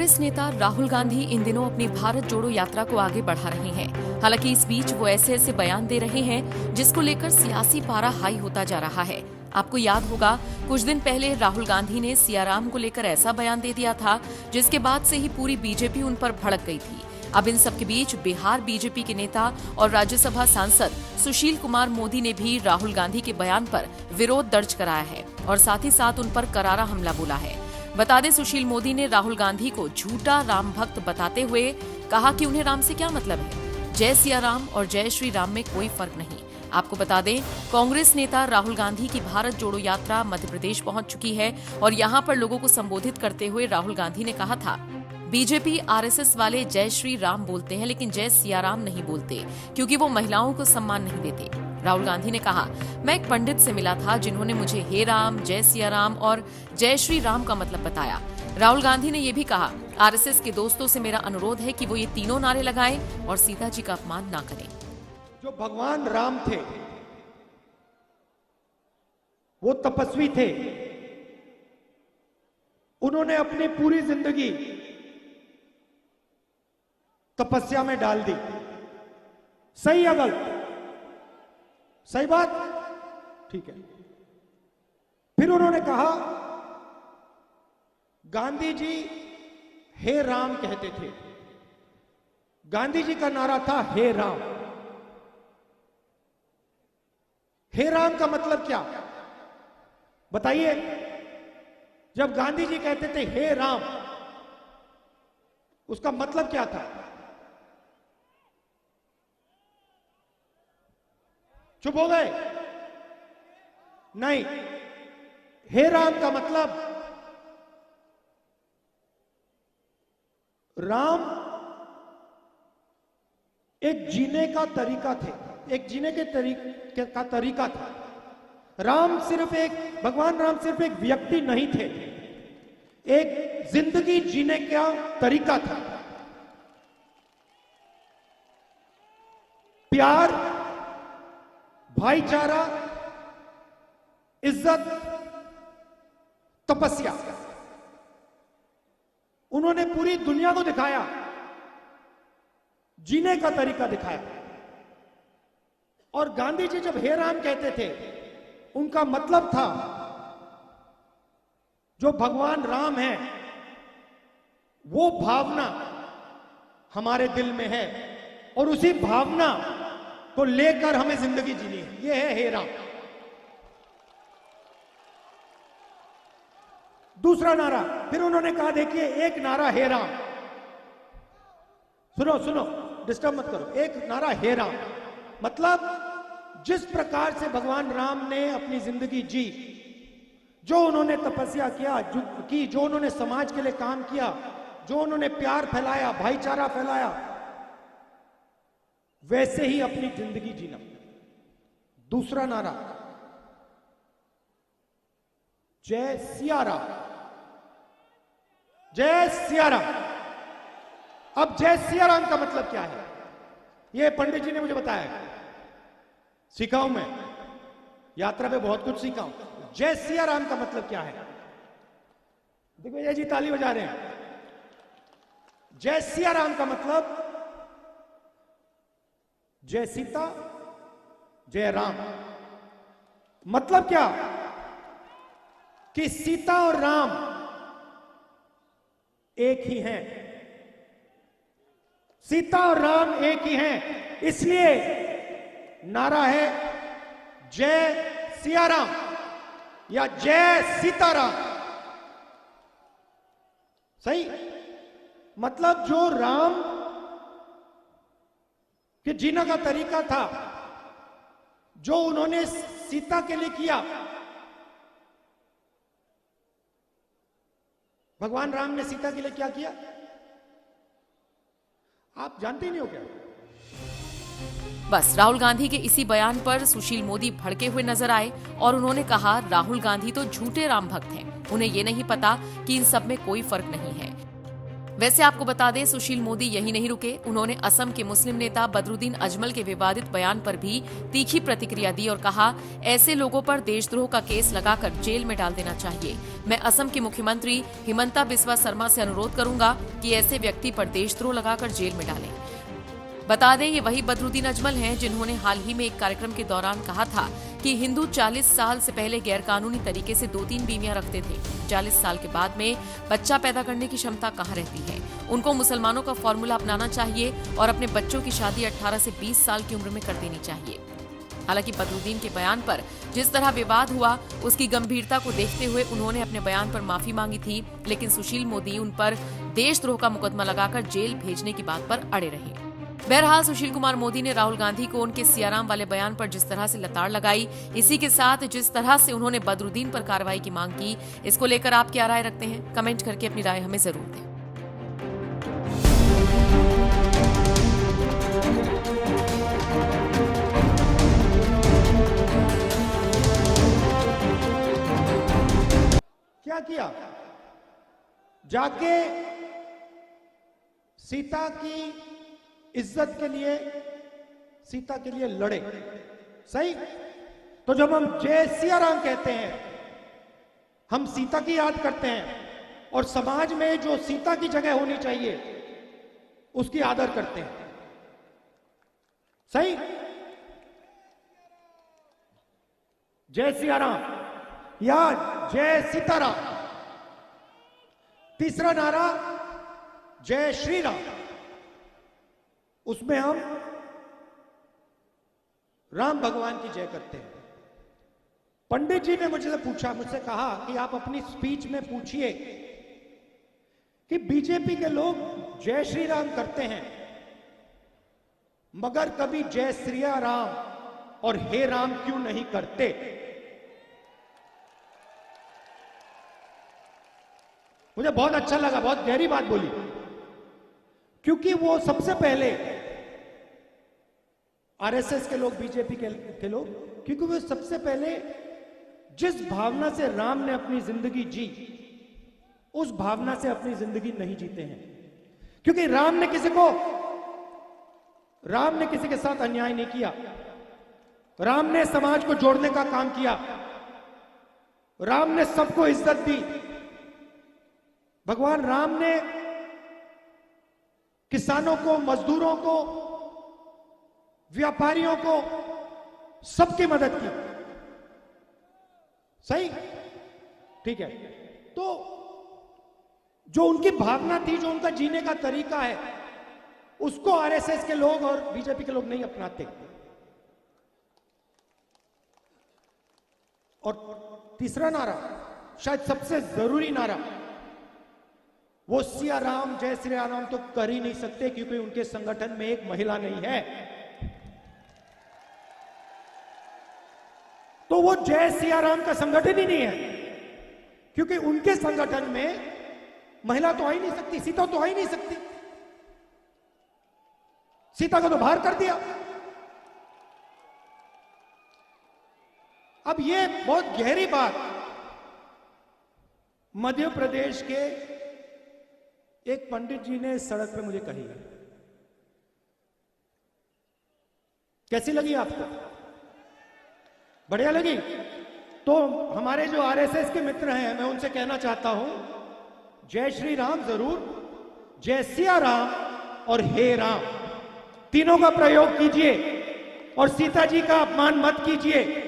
कांग्रेस नेता राहुल गांधी इन दिनों अपनी भारत जोड़ो यात्रा को आगे बढ़ा रहे हैं। हालांकि इस बीच वो ऐसे बयान दे रहे हैं जिसको लेकर सियासी पारा हाई होता जा रहा है। आपको याद होगा, कुछ दिन पहले राहुल गांधी ने सियाराम को लेकर ऐसा बयान दे दिया था जिसके बाद से ही पूरी बीजेपी उन पर भड़क गई थी। अब इन सब के बीच बिहार बीजेपी के नेता और राज्यसभा सांसद सुशील कुमार मोदी ने भी राहुल गांधी के बयान पर विरोध दर्ज कराया है और साथ ही साथ उन पर करारा हमला बोला है। बता दें, सुशील मोदी ने राहुल गांधी को झूठा राम भक्त बताते हुए कहा कि उन्हें राम से क्या मतलब है। जय सिया राम और जय श्री राम में कोई फर्क नहीं। आपको बता दें, कांग्रेस नेता राहुल गांधी की भारत जोड़ो यात्रा मध्य प्रदेश पहुंच चुकी है और यहां पर लोगों को संबोधित करते हुए राहुल गांधी ने कहा था, बीजेपी आरएसएस वाले जय श्री राम बोलते हैं लेकिन जय सिया राम नहीं बोलते क्योंकि वो महिलाओं को सम्मान नहीं देते। राहुल गांधी ने कहा, मैं एक पंडित से मिला था जिन्होंने मुझे हे राम, जय सिया राम और जय श्री राम का मतलब बताया। राहुल गांधी ने यह भी कहा, आरएसएस के दोस्तों से मेरा अनुरोध है कि वो ये तीनों नारे लगाएं और सीता जी का अपमान ना करें। जो भगवान राम थे वो तपस्वी थे। उन्होंने अपनी पूरी जिंदगी तपस्या में डाल दी। सही या गलत? सही बात, ठीक है। फिर उन्होंने कहा, गांधी जी हे राम कहते थे। गांधी जी का नारा था हे राम। हे राम का मतलब क्या बताइए? जब गांधी जी कहते थे हे राम, उसका मतलब क्या था? चुप हो गए? नहीं, हे राम का मतलब राम एक जीने का तरीका थे, एक जीने के तरीका था। राम सिर्फ एक, भगवान राम सिर्फ एक व्यक्ति नहीं थे, एक जिंदगी जीने का तरीका था। प्यार, भाईचारा, इज्जत, तपस्या, उन्होंने पूरी दुनिया को दिखाया, जीने का तरीका दिखाया। और गांधी जी जब हे राम कहते थे, उनका मतलब था जो भगवान राम है वो भावना हमारे दिल में है और उसी भावना को लेकर हमें जिंदगी जीनी है। ये है हे राम। दूसरा नारा फिर उन्होंने कहा, देखिए एक नारा हे राम, सुनो सुनो, डिस्टर्ब मत करो। एक नारा हे राम मतलब जिस प्रकार से भगवान राम ने अपनी जिंदगी जी, जो उन्होंने तपस्या किया, जो उन्होंने समाज के लिए काम किया, जो उन्होंने प्यार फैलाया, भाईचारा फैलाया, वैसे ही अपनी जिंदगी जीना। दूसरा नारा जय सिया राम, जय सिया राम। अब जय सिया राम का मतलब क्या है? यह पंडित जी ने मुझे बताया, सीखा हूं मैं, यात्रा पे बहुत कुछ सीखा हूं। जय सिया राम का मतलब क्या है? देखो ये जी ताली बजा रहे हैं। जय सिया राम का मतलब जय सीता, जय राम। मतलब क्या? कि सीता और राम एक ही हैं। सीता और राम एक ही हैं, इसलिए नारा है जय सिया राम या जय सीताराम। सही? मतलब जो राम के जीने का तरीका था, जो उन्होंने सीता के लिए किया, भगवान राम ने सीता के लिए क्या किया आप जानते ही नहीं हो क्या? बस राहुल गांधी के इसी बयान पर सुशील मोदी भड़के हुए नजर आए और उन्होंने कहा, राहुल गांधी तो झूठे राम भक्त हैं, उन्हें ये नहीं पता कि इन सब में कोई फर्क नहीं है। वैसे आपको बता दें, सुशील मोदी यही नहीं रुके। उन्होंने असम के मुस्लिम नेता बदरुद्दीन अजमल के विवादित बयान पर भी तीखी प्रतिक्रिया दी और कहा, ऐसे लोगों पर देशद्रोह का केस लगाकर जेल में डाल देना चाहिए। मैं असम के मुख्यमंत्री हिमंता बिस्वा शर्मा से अनुरोध करूंगा कि ऐसे व्यक्ति पर देशद्रोह लगाकर जेल में डालें। बता दें, ये वही बदरुद्दीन अजमल हैं जिन्होंने हाल ही में एक कार्यक्रम के दौरान कहा था कि हिंदू 40 साल से पहले गैरकानूनी तरीके से 2-3 बीवियां रखते थे। 40 साल के बाद में बच्चा पैदा करने की क्षमता कहाँ रहती है। उनको मुसलमानों का फॉर्मूला अपनाना चाहिए और अपने बच्चों की शादी 18 से 20 साल की उम्र में कर देनी चाहिए। हालांकि बदरुद्दीन के बयान पर जिस तरह विवाद हुआ, उसकी गंभीरता को देखते हुए उन्होंने अपने बयान पर माफी मांगी थी, लेकिन सुशील मोदी उन पर देशद्रोह का मुकदमा लगाकर जेल भेजने की बात पर अड़े रहे। बहरहाल सुशील कुमार मोदी ने राहुल गांधी को उनके सियाराम वाले बयान पर जिस तरह से लताड़ लगाई, इसी के साथ जिस तरह से उन्होंने बदरुद्दीन पर कार्रवाई की मांग की, इसको लेकर आप क्या राय रखते हैं? कमेंट करके अपनी राय हमें जरूर दें। क्या किया? जाके सीता की इज्जत के लिए, सीता के लिए लड़े। सही? तो जब हम जय सिया राम कहते हैं, हम सीता की याद करते हैं और समाज में जो सीता की जगह होनी चाहिए उसकी आदर करते हैं। सही? जय सिया राम या जय सीताराम। तीसरा नारा जय श्री राम, उसमें हम राम भगवान की जय करते हैं। पंडित जी ने मुझसे कहा कि आप अपनी स्पीच में पूछिए कि बीजेपी के लोग जय श्री राम करते हैं मगर कभी जय श्री राम और हे राम क्यों नहीं करते। मुझे बहुत अच्छा लगा, बहुत गहरी बात बोली, क्योंकि वो सबसे पहले आरएसएस के लोग, बीजेपी के लोग, क्योंकि वो सबसे पहले जिस भावना से राम ने अपनी जिंदगी जी, उस भावना से अपनी जिंदगी नहीं जीते हैं। क्योंकि राम ने किसी के साथ अन्याय नहीं किया। राम ने समाज को जोड़ने का काम किया। राम ने सबको इज्जत दी। भगवान राम ने किसानों को, मजदूरों को, व्यापारियों को, सबकी मदद की। सही? ठीक है। तो जो उनकी भावना थी, जो उनका जीने का तरीका है, उसको आरएसएस के लोग और बीजेपी के लोग नहीं अपनाते। और तीसरा नारा, शायद सबसे जरूरी नारा, वो सिया राम, जय श्री राम तो कर ही नहीं सकते क्योंकि उनके संगठन में एक महिला नहीं है। तो वो जय सिया राम का संगठन ही नहीं है, क्योंकि उनके संगठन में महिला तो आ ही नहीं सकती, सीता तो आ ही नहीं सकती। सीता को तो बाहर कर दिया। अब ये बहुत गहरी बात मध्य प्रदेश के एक पंडित जी ने सड़क पे मुझे कही। कैसी लगी आपको? बढ़िया लगी? तो हमारे जो आरएसएस के मित्र हैं, मैं उनसे कहना चाहता हूं, जय श्री राम जरूर, जय सिया राम और हे राम, तीनों का प्रयोग कीजिए और सीता जी का अपमान मत कीजिए।